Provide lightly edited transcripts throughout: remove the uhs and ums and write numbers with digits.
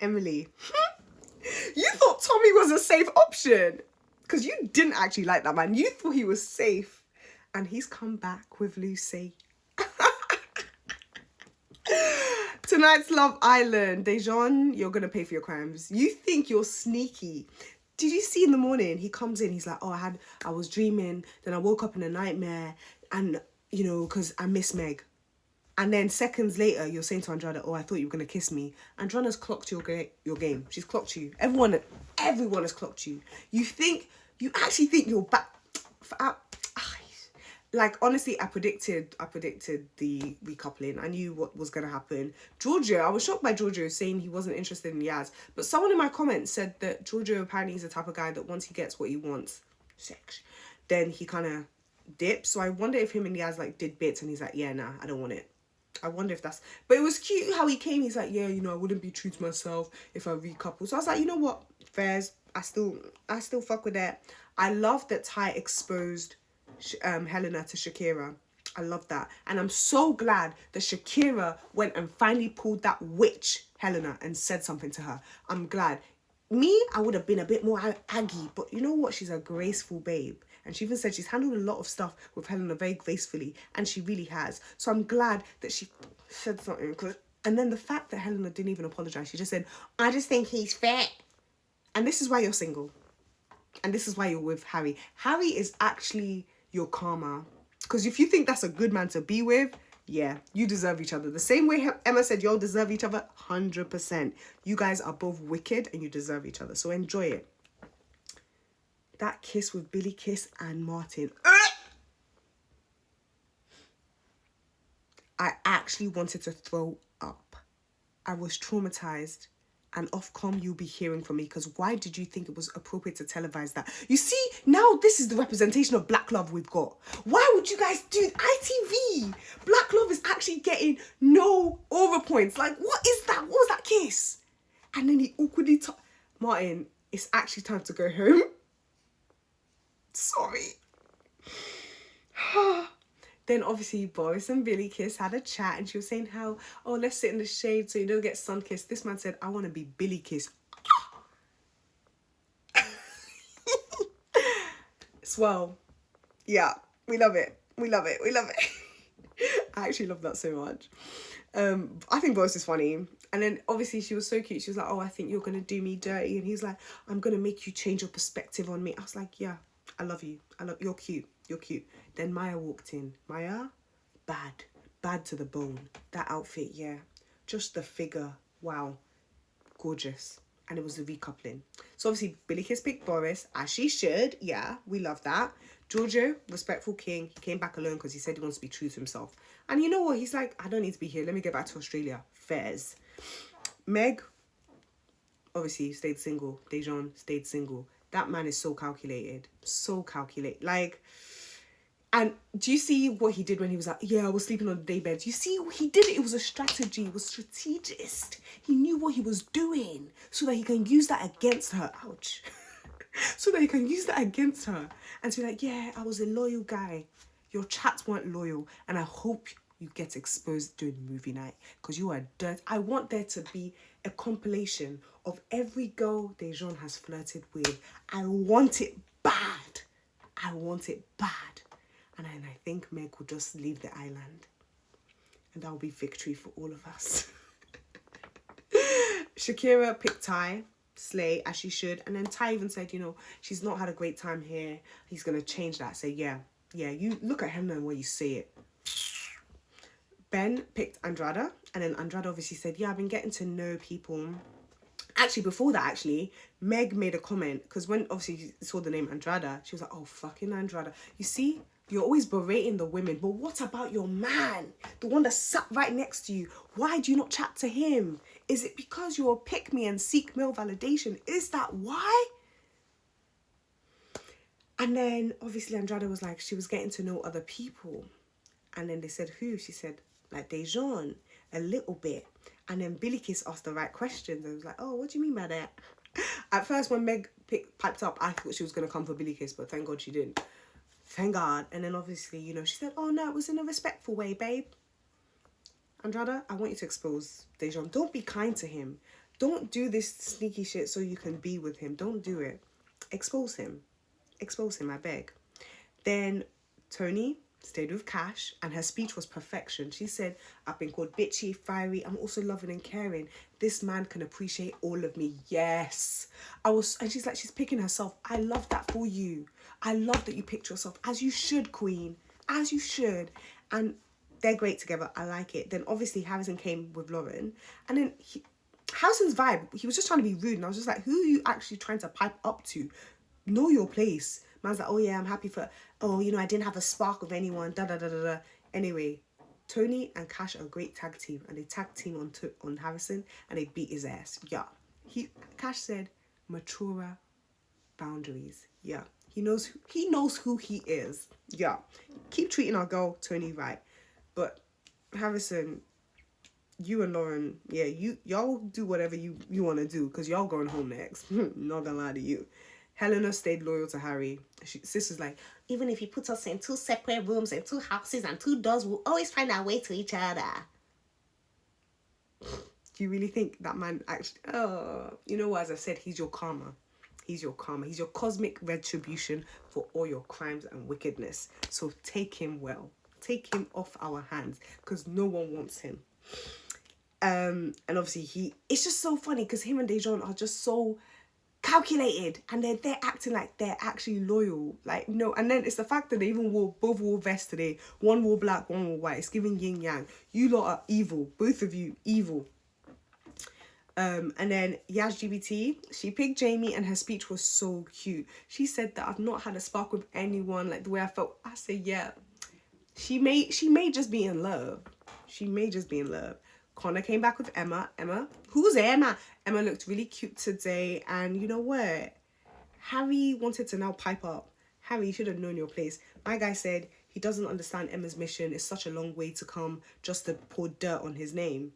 Emily, you thought Tommy was a safe option. Because you didn't actually like that man. You thought he was safe. And he's come back with Lucy. Tonight's Love Island. Dejan, you're going to pay for your crimes. You think you're sneaky. Did you see in the morning, he comes in, he's like, oh, I was dreaming, then I woke up in a nightmare, and, you know, because I miss Meg. And then seconds later, you're saying to Andrada, oh, I thought you were going to kiss me. Andrada's clocked your game. She's clocked you. Everyone has clocked you. You actually think you're back. Like, honestly, I predicted the recoupling. I knew what was going to happen. Giorgio, I was shocked by Giorgio saying he wasn't interested in Yaz. But someone in my comments said that Giorgio apparently is the type of guy that once he gets what he wants, sex, then he kind of dips. So I wonder if him and Yaz, like, did bits and he's like, yeah, nah, I don't want it. I wonder if that's... But it was cute how he came. He's like, yeah, you know, I wouldn't be true to myself if I recouple. So I was like, you know what? Fairs. I still fuck with that. I love that Ty exposed Helena to Shakira. I love that. And I'm so glad that Shakira went and finally pulled that witch Helena and said something to her. I'm glad. Me, I would have been a bit more aggy. But you know what? She's a graceful babe. And she even said she's handled a lot of stuff with Helena very gracefully. And she really has. So I'm glad that she said something. And then the fact that Helena didn't even apologise. She just said, I just think he's fat. And this is why you're single. And this is why you're with Harry. Harry is actually your karma. Because if you think that's a good man to be with, yeah, you deserve each other. The same way Emma said y'all deserve each other, 100%. You guys are both wicked and you deserve each other. So enjoy it. That kiss with Billy Kiss and Martin. I actually wanted to throw up. I was traumatized. And Ofcom, you'll be hearing from me, because why did you think it was appropriate to televise that? You see, now this is the representation of black love we've got. Why would you guys do ITV? Black love is actually getting no aura points. Like, what is that? What was that kiss? And then he awkwardly Martin, it's actually time to go home. Sorry. Then obviously Boris and Billy Kiss had a chat and she was saying how, oh, let's sit in the shade so you don't get sun kissed. This man said, I want to be Billy Kiss. Swell. Yeah, we love it. We love it. We love it. I actually love that so much. I think Boris is funny. And then obviously she was so cute. She was like, oh, I think you're going to do me dirty. And he's like, I'm going to make you change your perspective on me. I was like, yeah, I love you. You're cute. You're cute. Then Maya walked in. Maya, bad to the bone. That outfit, yeah. Just the figure, wow. Gorgeous. And it was the recoupling. So obviously Billy Kiss picked Boris, as she should. Yeah, we love that. Giorgio, respectful king. He came back alone because he said he wants to be true to himself. And you know what? He's like, I don't need to be here. Let me get back to Australia. Fairs. Meg, obviously, stayed single. Dejan stayed single. That man is so calculated. So calculated. Like, and do you see what he did when he was like, yeah, I was sleeping on the day bed? You see, he did it. It was a strategy. It was strategist. He knew what he was doing so that he can use that against her. Ouch. So that he can use that against her. And to be like, yeah, I was a loyal guy. Your chats weren't loyal. And I hope you get exposed during movie night because you are dirt. I want there to be a compilation of every girl Dejan has flirted with. I want it bad. I want it bad. And I think Meg will just leave the island. And that will be victory for all of us. Shakira picked Ty, slay, as she should. And then Ty even said, you know, she's not had a great time here. He's going to change that. Say, yeah, you look at him and where you say it. Ben picked Andrada. And then Andrada obviously said, yeah, I've been getting to know people. Actually, before that, Meg made a comment. Because when obviously you saw the name Andrada, she was like, oh, fucking Andrada. You see? You're always berating the women, but what about your man? The one that sat right next to you. Why do you not chat to him? Is it because you're a pick-me and seek male validation? Is that why? And then, obviously, Andrada was like, she was getting to know other people. And then they said, who? She said, like, Dejan, a little bit. And then Billy Kiss asked the right questions. I was like, oh, what do you mean by that? At first, when Meg piped up, I thought she was going to come for Billy Kiss, but thank God she didn't. Thank God. And then obviously, you know, she said, oh no, it was in a respectful way, babe. Andrada, I want you to expose Dejan. Don't be kind to him. Don't do this sneaky shit so you can be with him. Don't do it. Expose him. Expose him, I beg. Then Tony stayed with Cash, and her speech was perfection. She said, I've been called bitchy, fiery. I'm also loving and caring. This man can appreciate all of me. Yes. And she's like, she's picking herself. I love that for you. I love that you picked yourself, as you should, queen. As you should. And they're great together. I like it. Then obviously Harrison came with Lauren. And then Harrison's vibe, he was just trying to be rude. And I was just like, who are you actually trying to pipe up to? Know your place. Man's like, oh yeah, I'm happy for, oh, you know, I didn't have a spark with anyone, da da da da da. Anyway, Tony and Cash are a great tag team, and they tag team on Harrison, and they beat his ass. Yeah. Cash said, mature boundaries. Yeah. He knows who he is. Yeah. Keep treating our girl Tony right. But Harrison, you and Lauren, yeah, y'all do whatever you want to do, because y'all going home next. Not gonna lie to you. Helena stayed loyal to Harry. Sis was like, even if he puts us in 2 separate rooms and 2 houses and 2 doors, we'll always find our way to each other. Do you really think that man actually... Oh, you know what? As I said, he's your karma. He's your karma. He's your cosmic retribution for all your crimes and wickedness. So take him well. Take him off our hands, because no one wants him. And obviously it's just so funny, because him and Dejan are just so calculated, and they're acting like they're actually loyal. Like, no. And then it's the fact that they even both wore vests today. One wore black, one wore white. It's giving yin yang. You lot are evil. Both of you evil. And then Yaz GBT, she picked Jamie, and her speech was so cute. She said that I've not had a spark with anyone like the way I felt. I said, yeah. She may just be in love. She may just be in love. Connor came back with Emma. Who's Emma? Emma looked really cute today. And you know what? Harry wanted to now pipe up. Harry, you should have known your place. My guy said he doesn't understand Emma's mission. It's such a long way to come just to pour dirt on his name.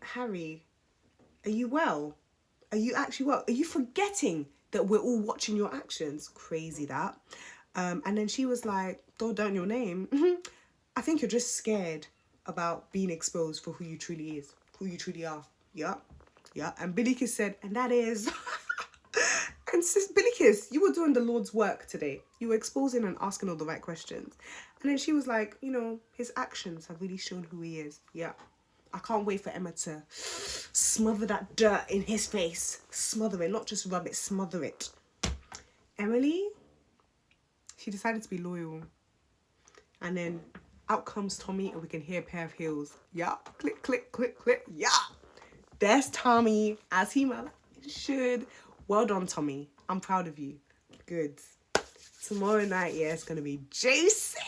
Harry, are you well? Are you actually well? Are you forgetting that we're all watching your actions? Crazy that. And then she was like, don't dirt on your name. I think you're just scared about being exposed for who you truly are. Yeah. And Billy Kiss said, and that is... And sis, Billy Kiss, you were doing the Lord's work today. You were exposing and asking all the right questions. And then she was like, you know, his actions have really shown who he is. Yeah. I can't wait for Emma to smother that dirt in his face. Smother it, not just rub it, smother it. Emily, she decided to be loyal. And then out comes Tommy, and we can hear a pair of heels. Yeah. Click, click, click, click. Yeah. There's Tommy, as he should. Well done, Tommy. I'm proud of you. Good. Tomorrow night, yeah, it's going to be juicy.